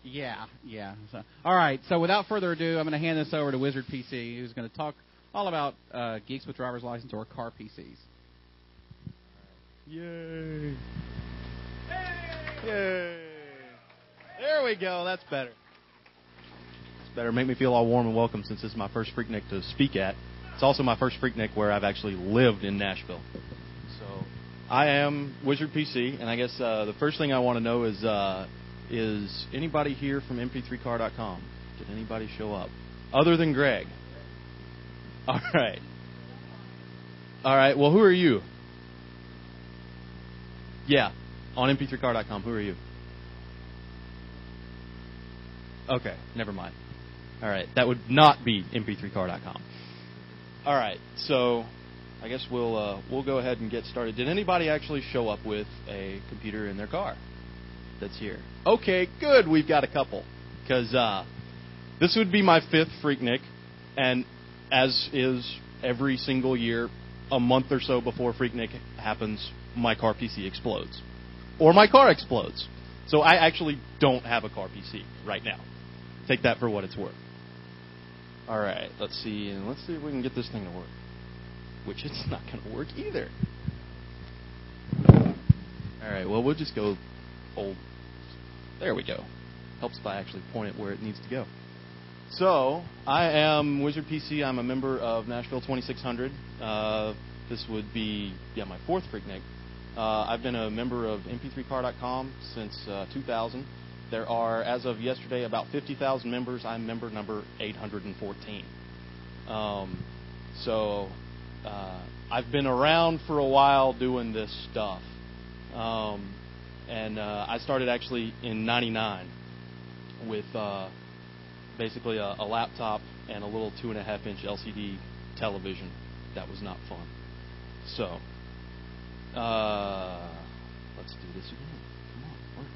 Yeah. So, all right, so without further ado, I'm going to hand this over to WizardPC, who's going to talk all about Geeks with Driver's License or car PCs. Yay! Yay! There we go, that's better. It's better. Make me feel all warm and welcome since this is my first Phreaknic to speak at. It's also my first Phreaknic where I've actually lived in Nashville. So, I am WizardPC, and I guess the first thing I want to know is anybody here from mp3car.com? Did anybody show up? Other than Greg. All right. All right, well, who are you? Yeah, on mp3car.com, who are you? Okay, never mind. All right, that would not be mp3car.com. All right, so I guess we'll go ahead and get started. Did anybody actually show up with a computer in their car that's here? Okay, good. We've got a couple, because this would be my 5th Phreaknic, and as is every single year, a month or so before Phreaknic happens, my car PC explodes, or my car explodes. So I actually don't have a car PC right now. Take that for what it's worth. All right, let's see if we can get this thing to work, which it's not going to work either. All right, well, we'll just go old. There we go. Helps if I actually point it where it needs to go. So, I am WizardPC. I'm a member of Nashville 2600. This would be, my 4th Phreaknic. I've been a member of mp3car.com since 2000. There are, as of yesterday, about 50,000 members. I'm member number 814. I've been around for a while doing this stuff. I started actually in '99 with basically a laptop and a little 2.5-inch LCD television. That was not fun. So, let's do this again. Come on, work.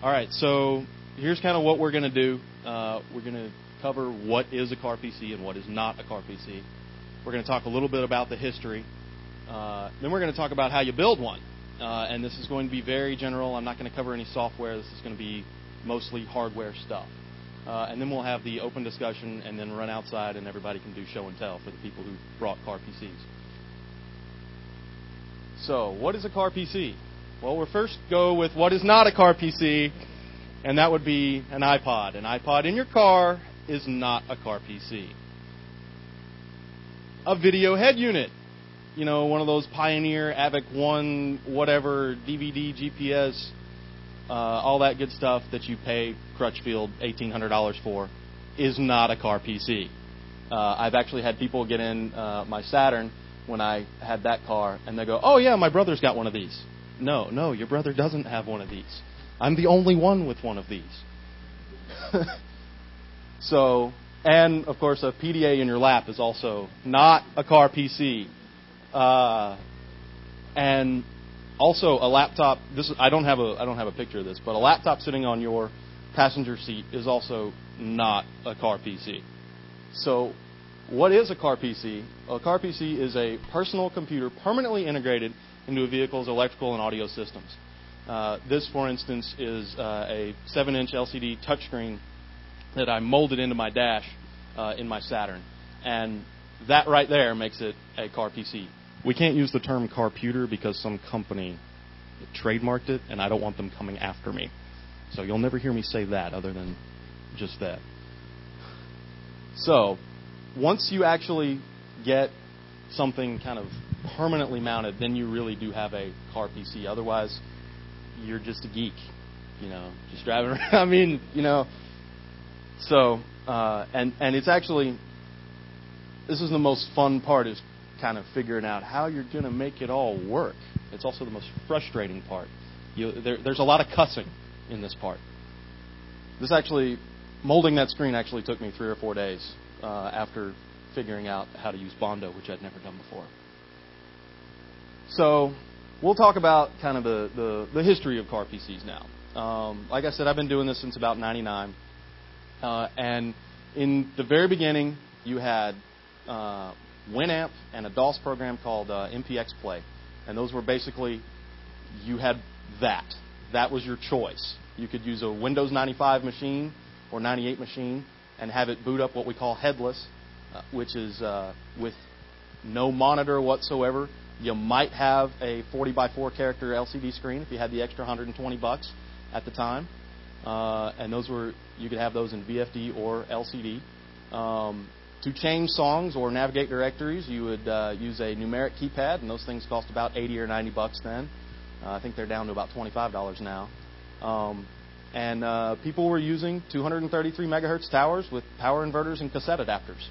All right, so here's kind of what we're going to do. We're going to cover what is a car PC and what is not a car PC. We're going to talk a little bit about the history. Then we're going to talk about how you build one. And this is going to be very general. I'm not going to cover any software. This is going to be mostly hardware stuff. And then we'll have the open discussion and then run outside and everybody can do show and tell for the people who brought car PCs. So, what is a car PC? Well, we'll first go with what is not a car PC, and that would be an iPod. An iPod in your car is not a car PC. A video head unit. You know, one of those Pioneer, AVIC 1, whatever, DVD, GPS, all that good stuff that you pay Crutchfield $1,800 for is not a car PC. I've actually had people get in my Saturn when I had that car, and they go, oh, yeah, my brother's got one of these. No, your brother doesn't have one of these. I'm the only one with one of these. So, and, of course, a PDA in your lap is also not a car PC. And also a laptop. I don't have a picture of this, but a laptop sitting on your passenger seat is also not a car PC. So, what is a car PC? A car PC is a personal computer permanently integrated into a vehicle's electrical and audio systems. This, for instance, is a 7-inch LCD touchscreen that I molded into my dash in my Saturn, and that right there makes it a car PC. We can't use the term carputer because some company trademarked it, and I don't want them coming after me. So you'll never hear me say that other than just that. So, once you actually get something kind of permanently mounted, then you really do have a car PC. Otherwise, you're just a geek, just driving around. I mean, So, and it's actually, this is the most fun part, is kind of figuring out how you're going to make it all work. It's also the most frustrating part. There's a lot of cussing in this part. Molding that screen actually took me 3 or 4 days after figuring out how to use Bondo, which I'd never done before. So, we'll talk about kind of the history of car PCs now. Like I said, I've been doing this since about '99. And in the very beginning, you had Winamp and a DOS program called MPX Play. And those were basically, you had that. That was your choice. You could use a Windows 95 machine or 98 machine and have it boot up what we call headless, which is with no monitor whatsoever. You might have a 40 by 4 character LCD screen if you had the extra $120 at the time, and those were, you could have those in VFD or LCD. To change songs or navigate directories, you would use a numeric keypad, and those things cost about $80 or $90 then. I think they're down to about $25 now. And people were using 233 megahertz towers with power inverters and cassette adapters,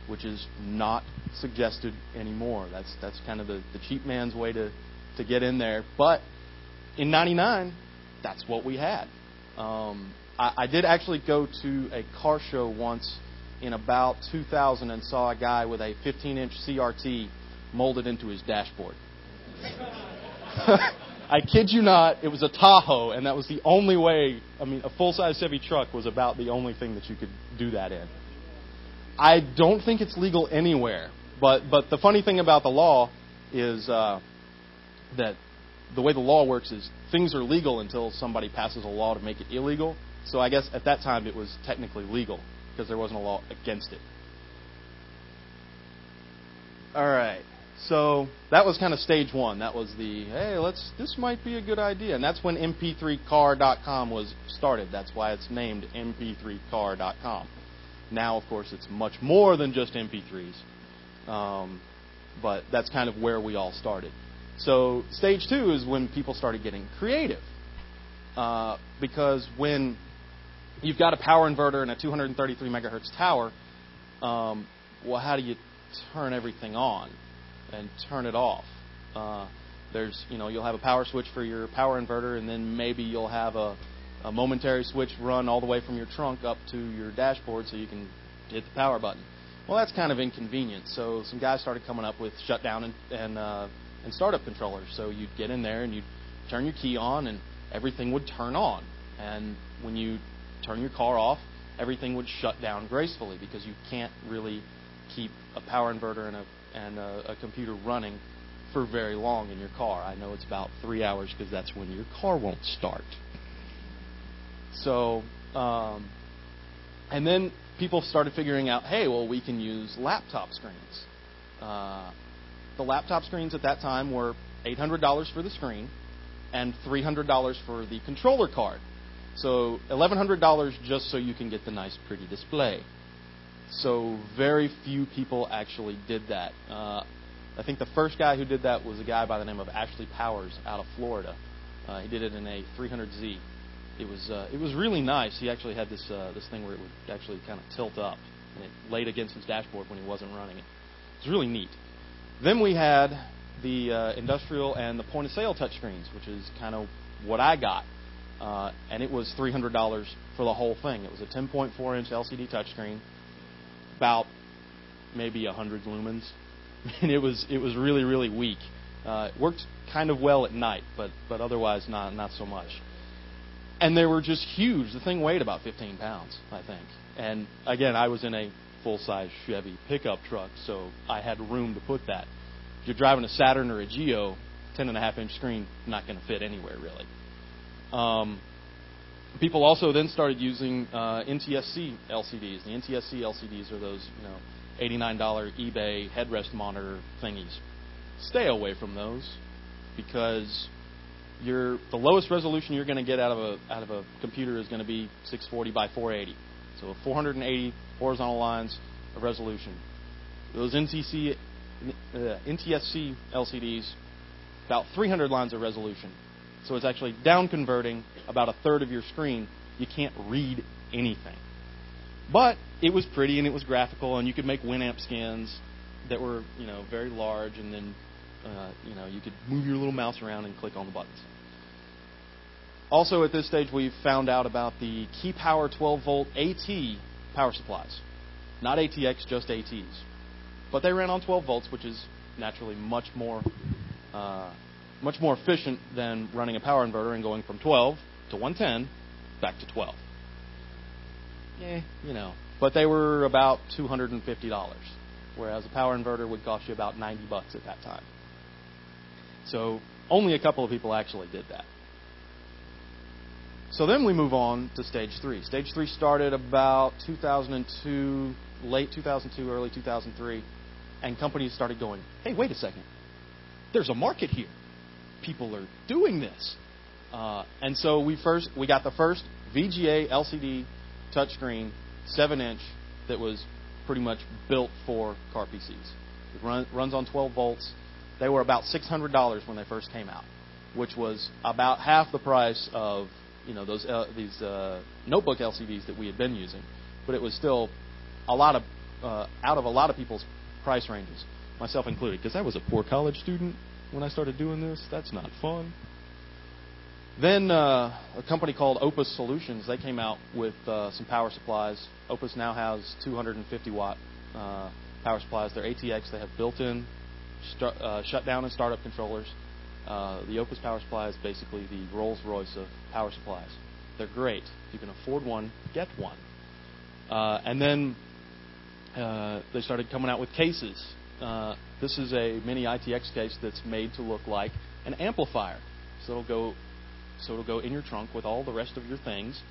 which is not suggested anymore. That's kind of the cheap man's way to get in there. But in '99, that's what we had. I did actually go to a car show once in about 2000 and saw a guy with a 15-inch CRT molded into his dashboard. I kid you not, it was a Tahoe, and that was the only way. I mean, a full-size Chevy truck was about the only thing that you could do that in. I don't think it's legal anywhere, but the funny thing about the law is that the way the law works is things are legal until somebody passes a law to make it illegal. So I guess at that time it was technically legal because there wasn't a law against it. All right. So that was kind of stage one. That was the, hey, this might be a good idea. And that's when mp3car.com was started. That's why it's named mp3car.com. Now, of course, it's much more than just MP3s. But that's kind of where we all started. So stage two is when people started getting creative. Because when you've got a power inverter and a 233 megahertz tower, well, how do you turn everything on and turn it off? You'll have a power switch for your power inverter, and then maybe you'll have a momentary switch run all the way from your trunk up to your dashboard so you can hit the power button. Well, that's kind of inconvenient. So some guys started coming up with shutdown and startup controllers. So you'd get in there and you'd turn your key on and everything would turn on. And when you turn your car off, everything would shut down gracefully because you can't really keep a power inverter and a computer running for very long in your car. I know it's about 3 hours because that's when your car won't start. So, and then people started figuring out, hey, well, we can use laptop screens. The laptop screens at that time were $800 for the screen and $300 for the controller card. So $1,100 just so you can get the nice, pretty display. So very few people actually did that. I think the first guy who did that was a guy by the name of Ashley Powers out of Florida. He did it in a 300Z. It was really nice. He actually had this thing where it would actually kind of tilt up, and it laid against his dashboard when he wasn't running it. It was really neat. Then we had the industrial and the point-of-sale touchscreens, which is kind of what I got. And it was $300 for the whole thing. It was a 10.4-inch LCD touchscreen, about maybe 100 lumens, and it was really, really weak. It worked kind of well at night, but otherwise not so much. And they were just huge. The thing weighed about 15 pounds, I think. And again, I was in a full-size Chevy pickup truck, so I had room to put that. If you're driving a Saturn or a Geo, 10.5-inch screen, not going to fit anywhere, really. People also then started using NTSC LCDs. The NTSC LCDs are those, $89 eBay headrest monitor thingies. Stay away from those because the lowest resolution you're going to get out of a computer is going to be 640 by 480. So 480 horizontal lines of resolution. Those NTSC LCDs, about 300 lines of resolution. So it's actually down converting about a third of your screen. You can't read anything. But it was pretty and it was graphical, and you could make Winamp scans that were, very large, and then, you could move your little mouse around and click on the buttons. Also, at this stage, we found out about the Key Power 12-volt AT power supplies. Not ATX, just ATs. But they ran on 12 volts, which is naturally much more efficient than running a power inverter and going from 12 to 110 back to 12. But they were about $250, whereas a power inverter would cost you about $90 at that time. So only a couple of people actually did that. So then we move on to Stage 3. Stage 3 started about 2002, late 2002, early 2003, and companies started going, hey, wait a second. There's a market here. People are doing this. And so we got the first VGA LCD touchscreen 7-inch that was pretty much built for car PCs. It runs on 12 volts. They were about $600 when they first came out, which was about half the price of these notebook LCDs that we had been using. But it was still a lot of out of a lot of people's price ranges, myself included, because I was a poor college student when I started doing this. That's not fun. Then a company called Opus Solutions, they came out with some power supplies. Opus now has 250-watt power supplies. They're ATX. They have built-in shutdown and startup controllers. The Opus power supply is basically the Rolls-Royce of power supplies. They're great. If you can afford one, get one. And then they started coming out with cases. This is a mini ITX case that's made to look like an amplifier. So it'll go in your trunk with all the rest of your things,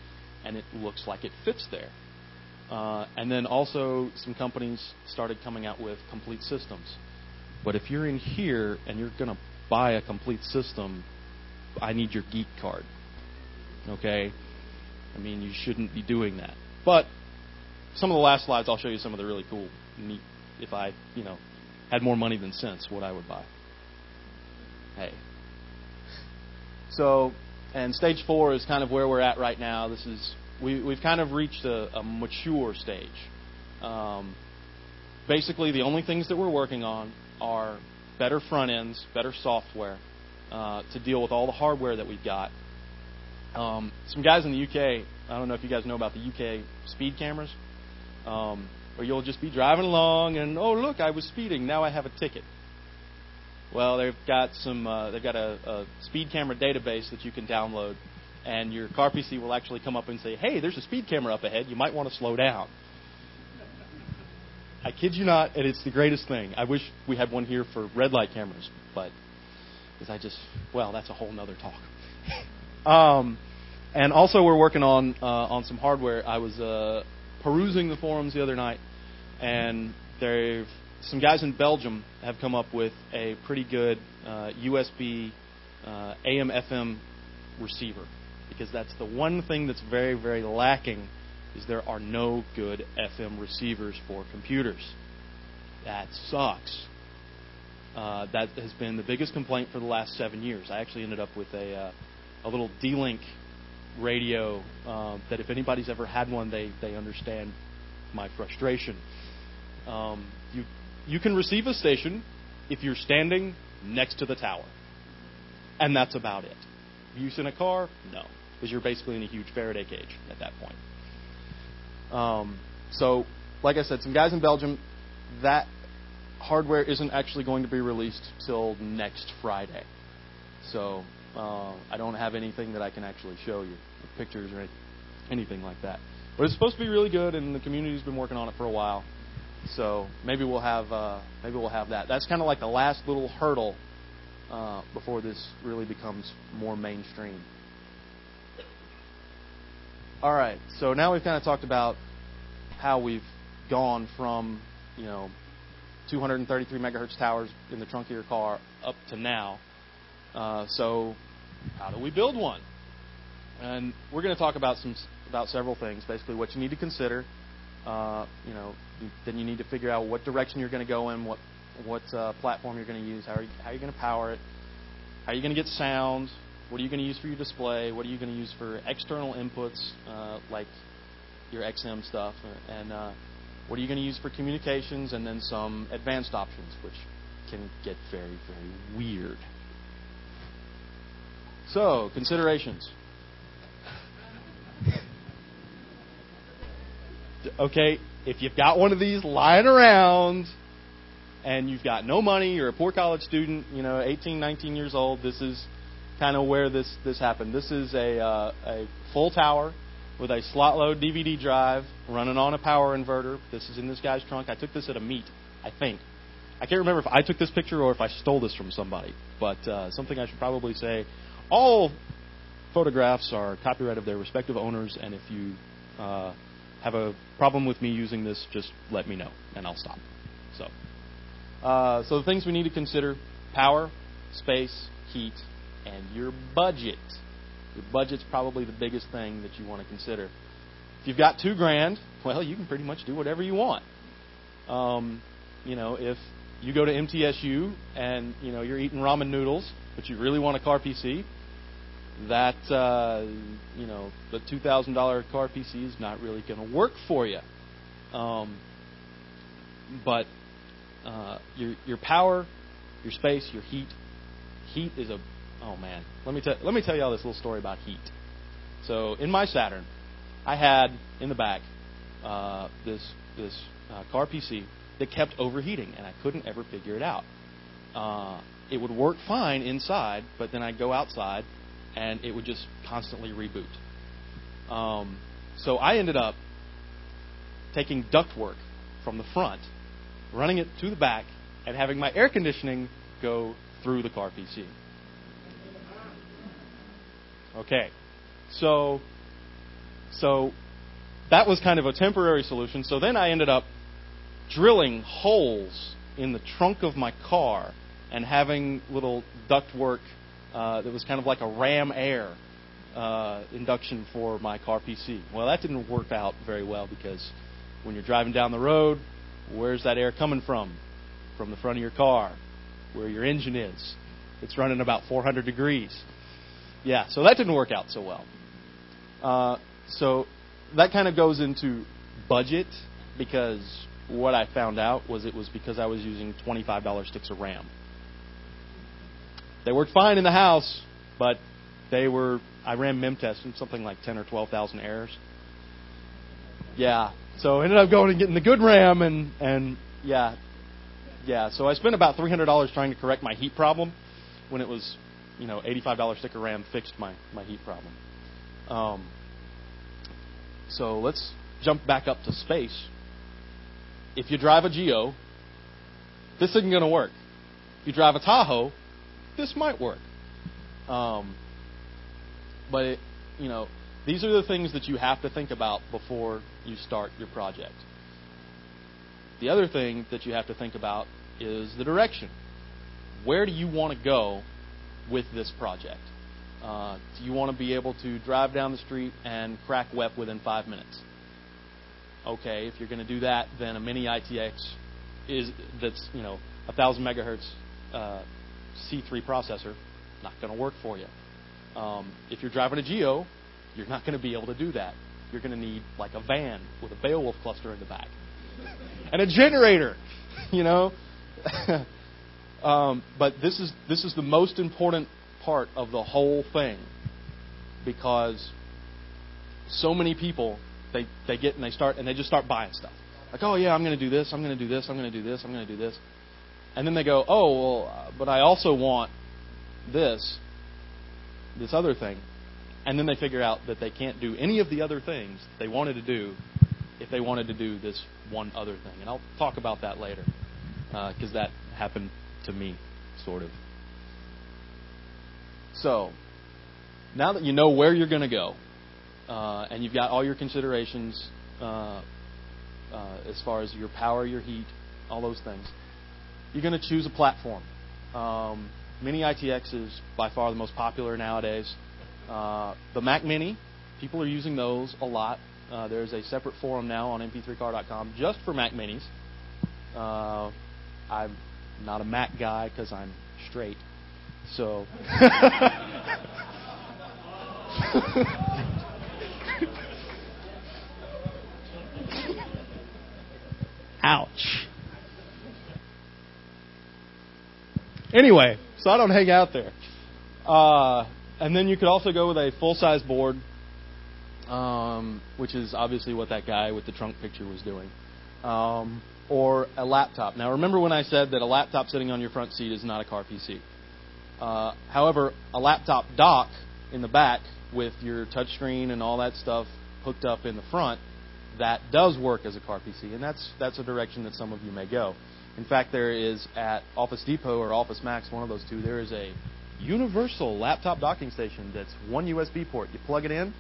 and it looks like it fits there. And then also some companies started coming out with complete systems. But if you're in here and you're going to buy a complete system, I need your geek card. Okay? I mean, you shouldn't be doing that. But some of the last slides, I'll show you some of the really cool, neat, if I, had more money than sense, what I would buy. Hey. So, and stage 4 is kind of where we're at right now. We've kind of reached a mature stage. Basically, the only things that we're working on are better front ends, better software to deal with all the hardware that we've got. Some guys in the UK, I don't know if you guys know about the UK speed cameras, where you'll just be driving along and, oh, look, I was speeding, now I have a ticket. Well, they've got a speed camera database that you can download, and your car PC will actually come up and say, hey, there's a speed camera up ahead, you might want to slow down. I kid you not, and it's the greatest thing. I wish we had one here for red light cameras, but that's a whole nother talk. And also we're working on some hardware. I was perusing the forums the other night, and some guys in Belgium have come up with a pretty good USB AM/FM receiver, because that's the one thing that's very, very lacking, is there are no good FM receivers for computers. That sucks. That has been the biggest complaint for the last 7 years. I actually ended up with a little D-Link radio that if anybody's ever had one, they understand my frustration. You can receive a station if you're standing next to the tower. And that's about it. Use in a car? No. Because you're basically in a huge Faraday cage at that point. So, like I said, some guys in Belgium, that hardware isn't actually going to be released till next Friday. So, I don't have anything that I can actually show you, pictures or anything like that. But it's supposed to be really good, and the community's been working on it for a while. So maybe we'll have that. That's kind of like the last little hurdle before this really becomes more mainstream. All right. So now we've kind of talked about how we've gone from 233 megahertz towers in the trunk of your car up to now. So how do we build one? And we're going to talk about several things. Basically, what you need to consider. Then you need to figure out what direction you're going to go in, what platform you're going to use, how are you going to power it, how are you going to get sound, what are you going to use for your display, what are you going to use for external inputs like your XM stuff, and what are you going to use for communications, and then some advanced options, which can get very, very weird. So, considerations. Okay, if you've got one of these lying around and you've got no money, you're a poor college student, 18, 19 years old, this is kind of where this happened. This is a full tower with a slot-load DVD drive running on a power inverter. This is in this guy's trunk. I took this at a meet, I think. I can't remember if I took this picture or if I stole this from somebody, but something I should probably say. All photographs are copyright of their respective owners, and if you have a problem with me using this, just let me know, and I'll stop. So the things we need to consider: power, space, heat, and your budget. Your budget's probably the biggest thing that you want to consider. If you've got $2,000, well, you can pretty much do whatever you want. If you go to MTSU and you're eating ramen noodles, but you really want a car PC, that the $2,000 car PC is not really going to work for you. But your power, your space, your heat is a man. Let me tell you all this little story about heat. So in my Saturn, I had in the back this car PC that kept overheating, and I couldn't ever figure it out. It would work fine inside, but then I'd go outside, and it would just constantly reboot. So I ended up taking ductwork from the front, running it to the back, and having my air conditioning go through the car PC. Okay, so that was kind of a temporary solution. So then I ended up drilling holes in the trunk of my car and having little ductwork that was kind of like a ram air induction for my car PC. Well, that didn't work out very well, because when you're driving down the road, where's that air coming from? From the front of your car, where your engine is. It's running about 400 degrees. Yeah, so that didn't work out so well. So that kind of goes into budget, because what I found out was it was because I was using $25 sticks of RAM. They worked fine in the house, but I ran mem tests and something like 10 or 12,000 errors. Yeah, so I ended up going and getting the good RAM, and yeah. So I spent about $300 trying to correct my heat problem, when it was, $85 stick of RAM fixed my heat problem. So let's jump back up to space. If you drive a Geo, this isn't going to work. If you drive a Tahoe, this might work. But these are the things that you have to think about before you start your project. The other thing that you have to think about is the direction. Where do you want to go with this project? Do you want to be able to drive down the street and crack WEP within 5 minutes? Okay, if you're going to do that, then a mini ITX that's 1,000 megahertz C3 processor, not going to work for you. If you're driving a Geo, you're not going to be able to do that. You're going to need like a van with a Beowulf cluster in the back and a generator, But this is the most important part of the whole thing, because so many people they get and they just start buying stuff. Like, oh yeah, I'm going to do this, I'm going to do this, I'm going to do this, I'm going to do this, and then they go, oh well, but I also want this other thing, and then they figure out that they can't do any of the other things they wanted to do if they wanted to do this one other thing. And I'll talk about that later, because that happened to me, sort of. So, now that you know where you're going to go, and you've got all your considerations as far as your power, your heat, all those things, you're going to choose a platform. Mini ITX is by far the most popular nowadays. The Mac Mini, people are using those a lot. There's a separate forum now on mp3car.com just for Mac Minis. I'm not a Mac guy because I'm straight. So... Ouch. Anyway, so I don't hang out there. And then you could also go with a full-size board, which is obviously what that guy with the trunk picture was doing, or a laptop. Now, remember when I said that a laptop sitting on your front seat is not a car PC. However, a laptop dock in the back with your touchscreen and all that stuff hooked up in the front, that does work as a car PC, and that's a direction that some of you may go. In fact, there is at Office Depot or Office Max, one of those two, there is a universal laptop docking station that's one USB port. You plug it in,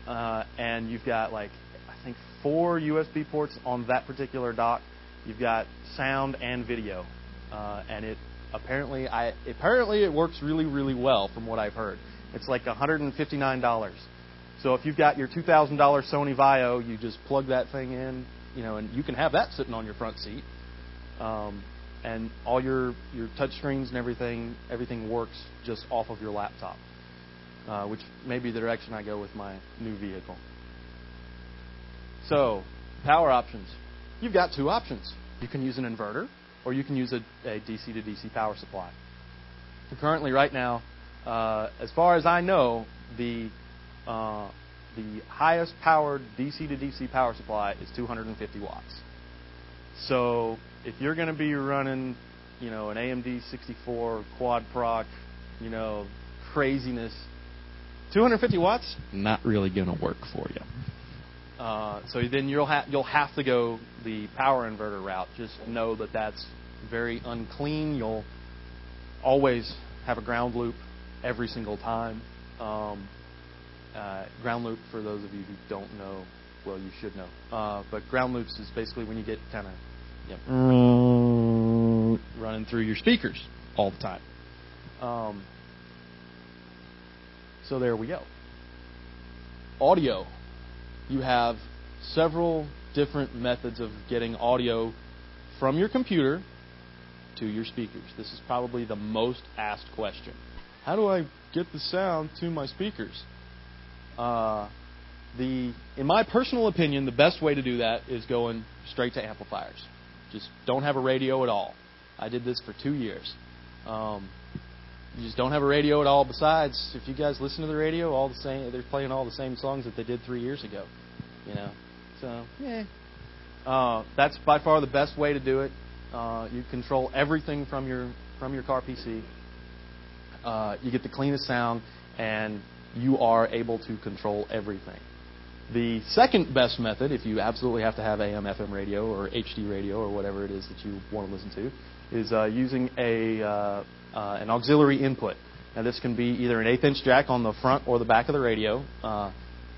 and you've got I think 4 USB ports on that particular dock. You've got sound and video, and it apparently it works really, really well from what I've heard. It's like $159. So if you've got your $2,000 Sony Vaio, you just plug that thing in, and you can have that sitting on your front seat. And all your touch screens and everything works just off of your laptop, which may be the direction I go with my new vehicle. So, power options. You've got 2 options. You can use an inverter, or you can use a DC to DC power supply. Currently, right now, as far as I know, the highest powered DC to DC power supply is 250 watts. So if you're going to be running, an AMD 64 quad proc, craziness, 250 watts, not really going to work for you. So then you'll have to go the power inverter route. Just know that that's very unclean. You'll always have a ground loop every single time. Ground loop, for those of you who don't know, well, you should know. But ground loops is basically when you get kind of running through your speakers all the time. So there we go. Audio. You have several different methods of getting audio from your computer to your speakers. This is probably the most asked question. How do I get the sound to my speakers? In my personal opinion, the best way to do that is going straight to amplifiers. Just don't have a radio at all. I did this for 2 years. You just don't have a radio at all. Besides, if you guys listen to the radio, they're playing all the same songs that they did 3 years ago. So that's by far the best way to do it. You control everything from your car PC. You get the cleanest sound, and you are able to control everything. The second best method, if you absolutely have to have AM, FM radio, or HD radio, or whatever it is that you want to listen to, is using an auxiliary input. Now, this can be either an 1/8 inch jack on the front or the back of the radio,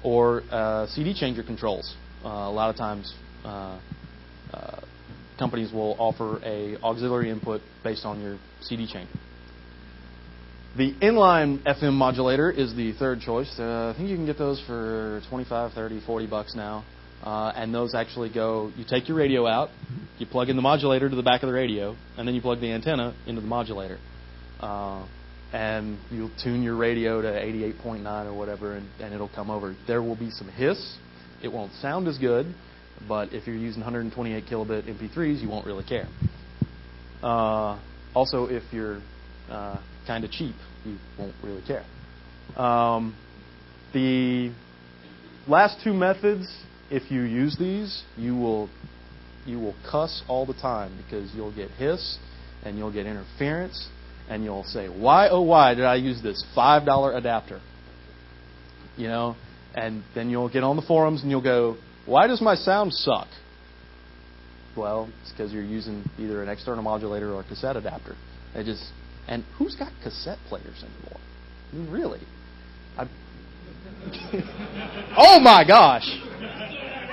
or CD changer controls. A lot of times, companies will offer a auxiliary input based on your CD changer. The inline FM modulator is the third choice. I think you can get those for $25, $30, $40 now. And those actually you take your radio out, you plug in the modulator to the back of the radio, and then you plug the antenna into the modulator. And you'll tune your radio to 88.9 or whatever, and it'll come over. There will be some hiss. It won't sound as good, but if you're using 128 kilobit MP3s, you won't really care. Also, if you're kind of cheap, you won't really care. The last 2 methods, if you use these, you will cuss all the time, because you'll get hiss and you'll get interference, and you'll say, why, oh why did I use this $5 adapter? And then you'll get on the forums and you'll go, why does my sound suck? Well, it's because you're using either an external modulator or a cassette adapter. And who's got cassette players anymore? I mean, really? Oh my gosh!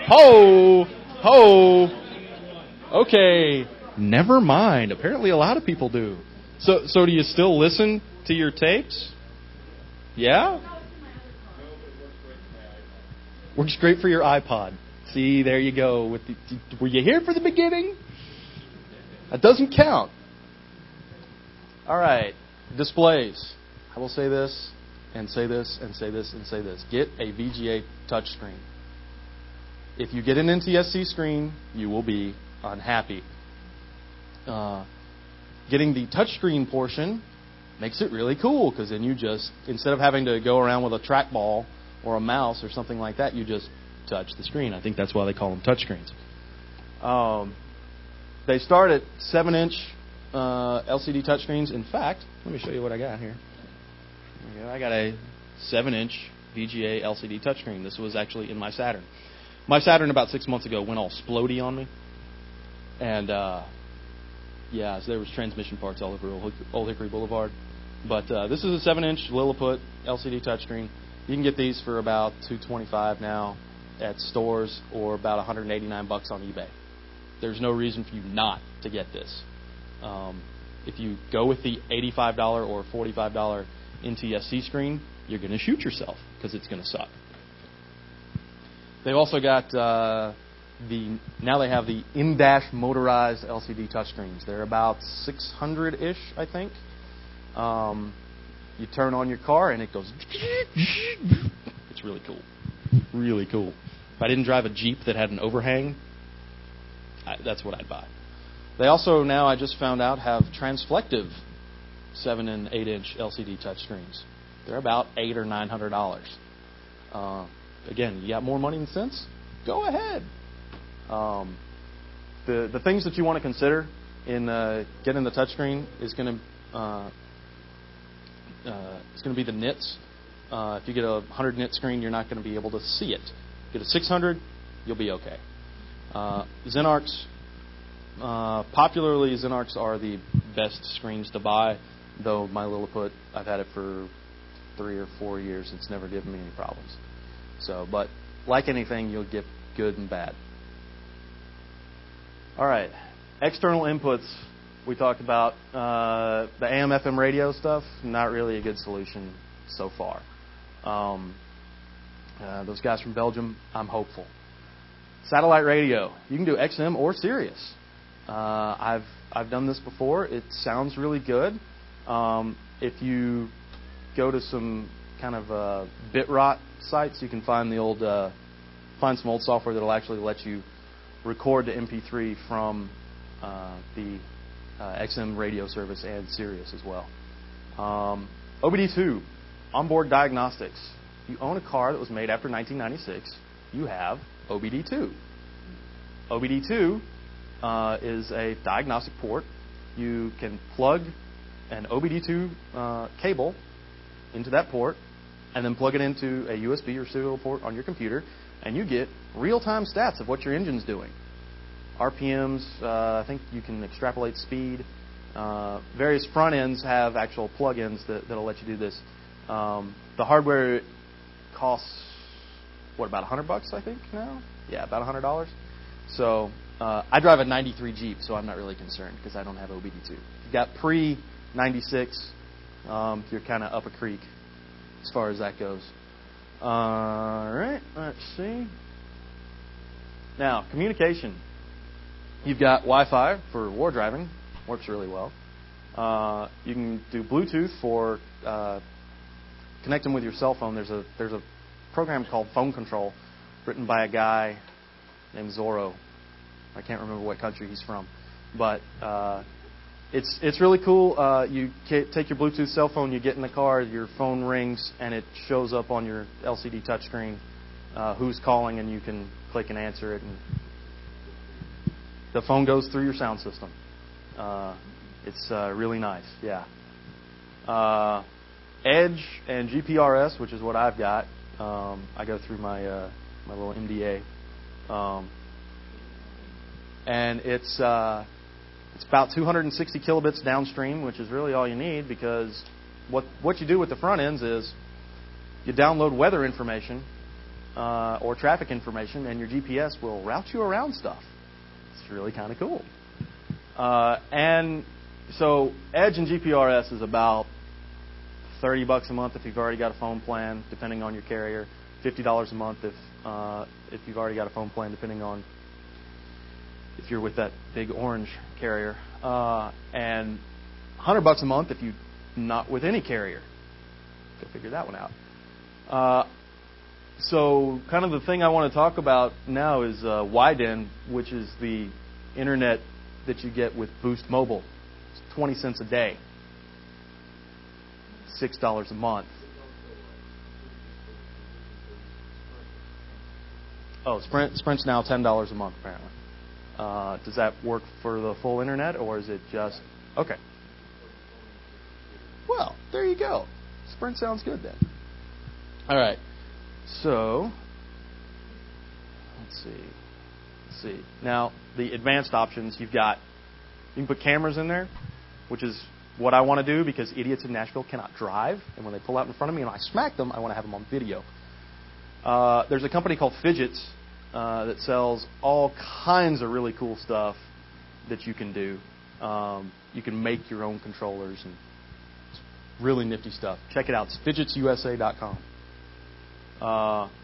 Ho! Okay, never mind. Apparently, a lot of people do. So do you still listen to your tapes? Yeah? Works great for your iPod. See, there you go. Were you here for the beginning? That doesn't count. All right, displays. I will say this, and say this, and say this, and say this. Get a VGA touchscreen. If you get an NTSC screen, you will be unhappy. Getting the touchscreen portion makes it really cool, because then you just, instead of having to go around with a trackball or a mouse or something like that, you just touch the screen. I think that's why they call them touchscreens. They start at 7-inch LCD touchscreens. In fact, let me show you what I got here. I got a 7-inch VGA LCD touchscreen. This was actually in my Saturn. My Saturn about 6 months ago went all splody on me. And, so there was transmission parts all over Old Hickory Boulevard. But this is a 7-inch Lilliput LCD touchscreen. You can get these for about $225 now at stores, or about $189 on eBay. There's no reason for you not to get this. If you go with the $85 or $45 NTSC screen, you're going to shoot yourself because it's going to suck. They've also got now they have the in-dash motorized LCD touchscreens. They're about 600-ish, I think. You turn on your car and it goes. It's really cool. Really cool. If I didn't drive a Jeep that had an overhang, that's what I'd buy. They also now, I just found out, have transflective 7 and 8-inch LCD touchscreens. They're about $800 or $900. Again, you got more money than sense? Go ahead. The things that you want to consider in getting the touchscreen is going to be the nits. If you get a 100 nit screen, you're not going to be able to see it. Get a 600, you'll be okay. Xenarcs, popularly Xenarcs are the best screens to buy, though my Lilliput, I've had it for 3 or 4 years. It's never given me any problems. So, but like anything, you'll get good and bad. All right, external inputs. We talked about the AM/FM radio stuff. Not really a good solution so far. Those guys from Belgium, I'm hopeful. Satellite radio. You can do XM or Sirius. I've done this before. It sounds really good. If you go to some kind of bit rot sites, you can find some old software that'll actually let you record the MP3 from the XM radio service and Sirius as well. OBD2, onboard diagnostics. If you own a car that was made after 1996, you have OBD2. OBD2 is a diagnostic port. You can plug an OBD2 cable into that port and then plug it into a USB or serial port on your computer, and you get real-time stats of what your engine's doing. RPMs, I think you can extrapolate speed. Various front ends have actual plug-ins that'll let you do this. The hardware costs, about $100 I think now? Yeah, about $100. So I drive a 93 Jeep, so I'm not really concerned because I don't have OBD2. If you got pre-96, you're kind of up a creek as far as that goes. All right, let's see. Now, communication. You've got Wi-Fi for war driving. Works really well. You can do Bluetooth for connecting with your cell phone. There's a program called Phone Control, written by a guy named Zorro. I can't remember what country he's from, but it's really cool. You take your Bluetooth cell phone, you get in the car, your phone rings, and it shows up on your LCD touchscreen who's calling, and you can click and answer it, and the phone goes through your sound system. It's really nice, yeah. Edge and GPRS, which is what I've got. I go through my little MDA, and it's about 260 kilobits downstream, which is really all you need, because what you do with the front ends is you download weather information or traffic information, and your GPS will route you around stuff. It's really kind of cool. And so Edge and GPRS is about $30 a month if you've already got a phone plan, depending on your carrier. $50 a month if you've already got a phone plan, depending on if you're with that big orange carrier, and $100 a month if you're not with any carrier. Go figure that one out. So kind of the thing I want to talk about now is WiDEN, which is the internet that you get with Boost Mobile. It's 20 cents a day, $6 a month. Oh, Sprint's now $10 a month, apparently. Does that work for the full internet, or is it just... Okay. Well, there you go. Sprint sounds good then. All right. So, let's see. Now, the advanced options, you can put cameras in there, which is what I want to do because idiots in Nashville cannot drive, and when they pull out in front of me and I smack them, I want to have them on video. There's a company called Fidgets that sells all kinds of really cool stuff that you can do. You can make your own controllers, and it's really nifty stuff. Check it out. It's fidgetsusa.com.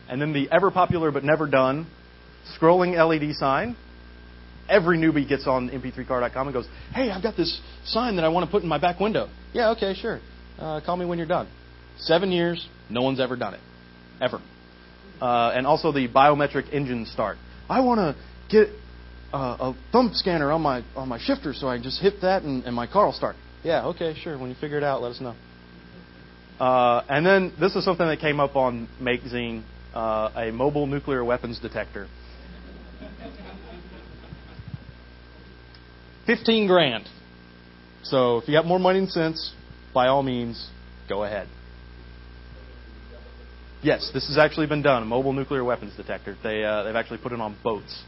And then the ever popular but never done scrolling LED sign. Every newbie gets on mp3car.com and goes, hey, I've got this sign that I want to put in my back window. Yeah, okay, sure. Call me when you're done. 7 years, no one's ever done it. Ever. And also the biometric engine start. I want to get a thumb scanner on my shifter so I can just hit that and my car will start. Yeah, okay, sure. When you figure it out, let us know. And then this is something that came up on MakeZine, a mobile nuclear weapons detector. 15 grand. So if you got more money than sense, by all means, go ahead. Yes, this has actually been done. A mobile nuclear weapons detector. They've actually put it on boats,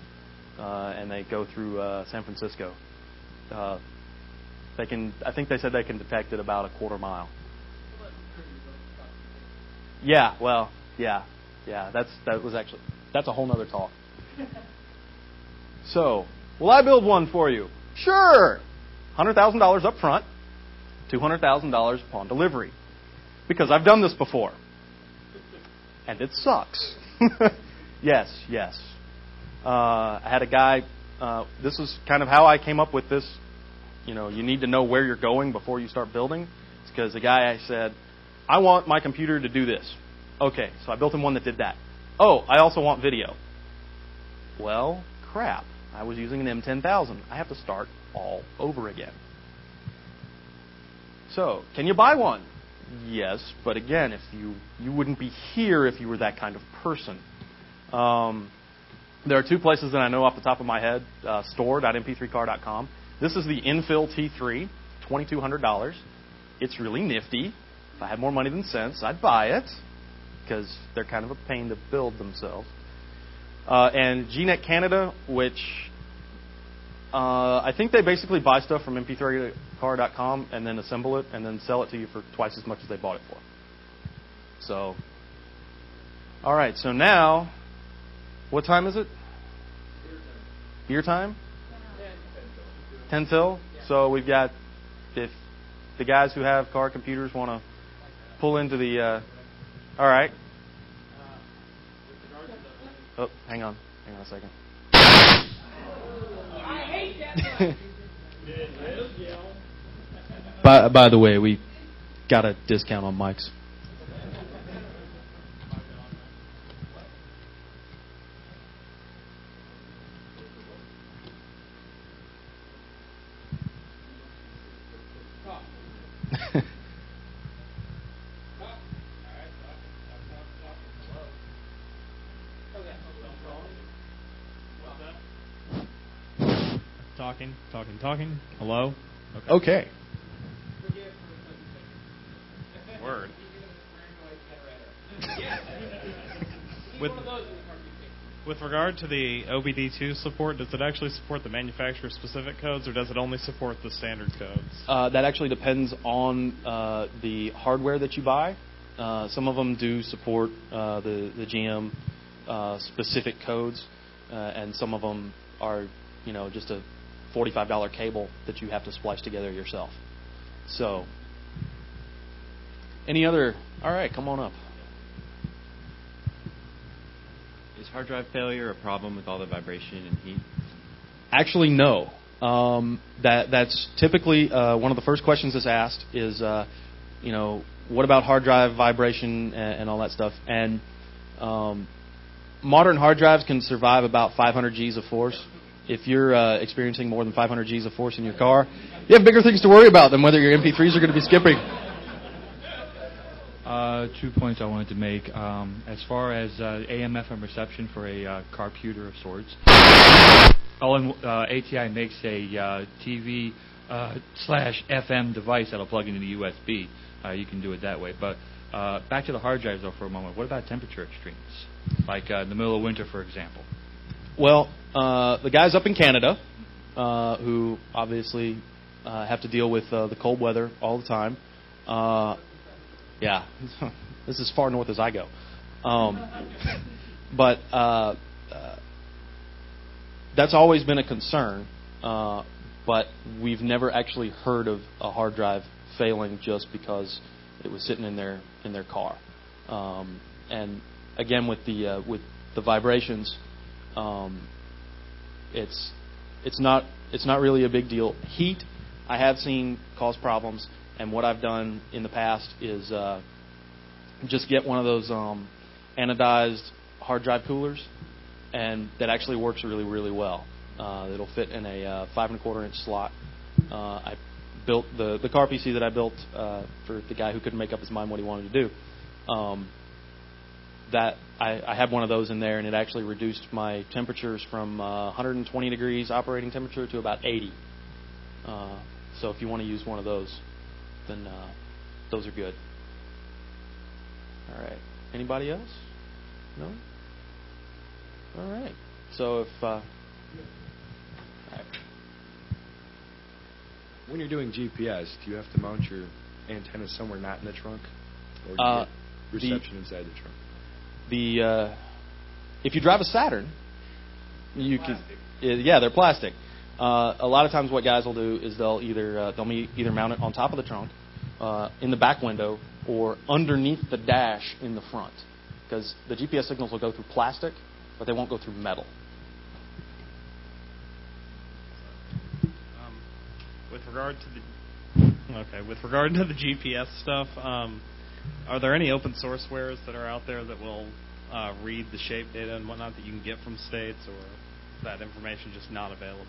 and they go through San Francisco. I think they said they can detect it about a quarter mile. Yeah, well, yeah. That's a whole nother talk. So, will I build one for you? Sure. $100,000 up front, $200,000 upon delivery, because I've done this before. And it sucks. Yes. I had a guy, this is kind of how I came up with this, you need to know where you're going before you start building. It's because the guy, I said, I want my computer to do this. Okay, so I built him one that did that. Oh, I also want video. Well, crap. I was using an M10000. I have to start all over again. So, can you buy one? Yes, but again, if you wouldn't be here if you were that kind of person. There are two places that I know off the top of my head, store.mp3car.com. This is the Infill T3, $2,200. It's really nifty. If I had more money than sense, I'd buy it, because they're kind of a pain to build themselves. And GNet Canada, which I think they basically buy stuff from mp3car.com and then assemble it and then sell it to you for twice as much as they bought it for. So, all right. So now, what time is it? Beer time. 10 till. So we've got, if the guys who have car computers want to pull into the. All right. Oh, hang on a second. By the way, we got a discount on mics. Talking. Hello? Okay. Word. With regard to the OBD2 support, does it actually support the manufacturer-specific codes, or does it only support the standard codes? That actually depends on the hardware that you buy. Some of them do support the GM specific codes, and some of them are, just a $45 cable that you have to splice together yourself. So, any other? All right, come on up. Is hard drive failure a problem with all the vibration and heat? Actually, no. That's typically one of the first questions that's asked is, what about hard drive vibration and all that stuff? And modern hard drives can survive about 500 Gs of force. If you're experiencing more than 500 Gs of force in your car, you have bigger things to worry about than whether your MP3s are going to be skipping. 2 points I wanted to make. As far as AM/FM reception for a computer of sorts, ATI makes a TV /FM device that'll plug into the USB. You can do it that way. But back to the hard drives, though, for a moment. What about temperature extremes? Like in the middle of winter, for example. Well, the guys up in Canada, who obviously have to deal with the cold weather all the time. Yeah, this is far north as I go. But that's always been a concern. But we've never actually heard of a hard drive failing just because it was sitting in their car. And again, with the vibrations, it's not really a big deal. Heat, I have seen cause problems, and what I've done in the past is just get one of those anodized hard drive coolers, and that actually works really, really well. It'll fit in a 5 1/4 inch slot. I built the car PC that I built for the guy who couldn't make up his mind what he wanted to do. That I had one of those in there, and it actually reduced my temperatures from 120 degrees operating temperature to about 80. So if you want to use one of those, then those are good. All right. Anybody else? No? All right. So if... all right. When you're doing GPS, do you have to mount your antenna somewhere not in the trunk? Or do you get reception inside the trunk? If you drive a Saturn, you can... Yeah, they're plastic. A lot of times what guys will do is they'll either mount it on top of the trunk, in the back window, or underneath the dash in the front. Because the GPS signals will go through plastic, but they won't go through metal. With regard to the GPS stuff, are there any open source wares that are out there that will read the shape data and whatnot that you can get from states, or is that information just not available?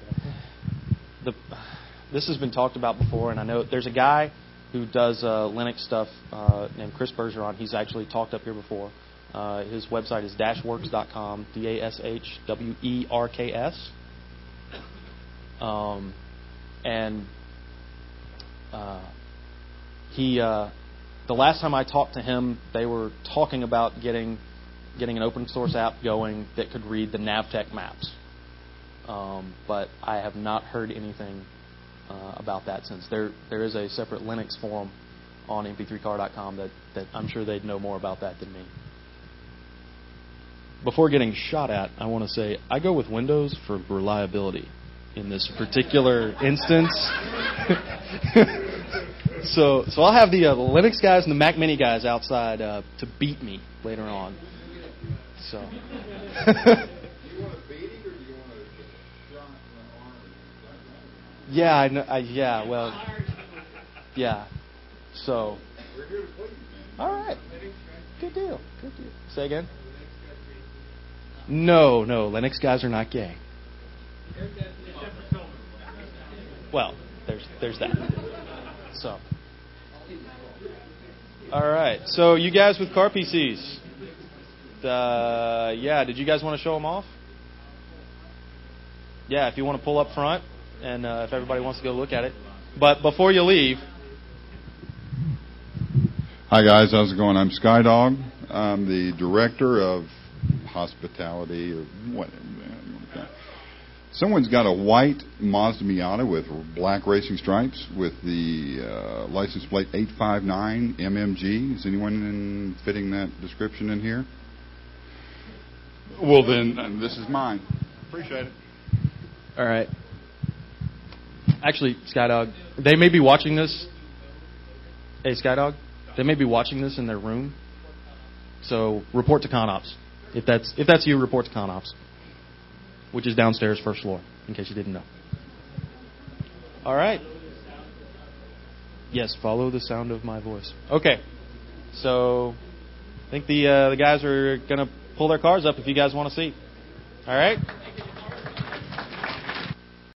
This has been talked about before, and I know there's a guy who does Linux stuff named Chris Bergeron. He's actually talked up here before. His website is dashworks.com, DASHWERKS. And the last time I talked to him, they were talking about getting an open source app going that could read the Navtec maps. But I have not heard anything about that since. There is a separate Linux forum on mp3car.com that I'm sure they'd know more about that than me. Before getting shot at, I want to say I go with Windows for reliability in this particular instance. So I'll have the Linux guys and the Mac Mini guys outside to beat me later on. So. Do you want to beat it, or do you want to shot in the arm? Yeah, I know. Yeah. So. We're here to please, man. All right. Good deal. Say again. No, Linux guys are not gay. Well, there's that. So. All right. So you guys with car PCs. Did you guys want to show them off? Yeah, if you want to pull up front, and if everybody wants to go look at it. But before you leave... Hi, guys. How's it going? I'm Skydog. I'm the director of hospitality, or what. Someone's got a white Mazda Miata with black racing stripes with the license plate 859 MMG. Is anyone fitting that description in here? Well, then, this is mine. Appreciate it. All right. Actually, Skydog, they may be watching this. Hey, Skydog, they may be watching this in their room. So report to ConOps. If that's you, report to ConOps, which is downstairs, first floor, in case you didn't know. All right. Yes, follow the sound of my voice. Okay. So I think the guys are going to pull their cars up if you guys want to see. All right.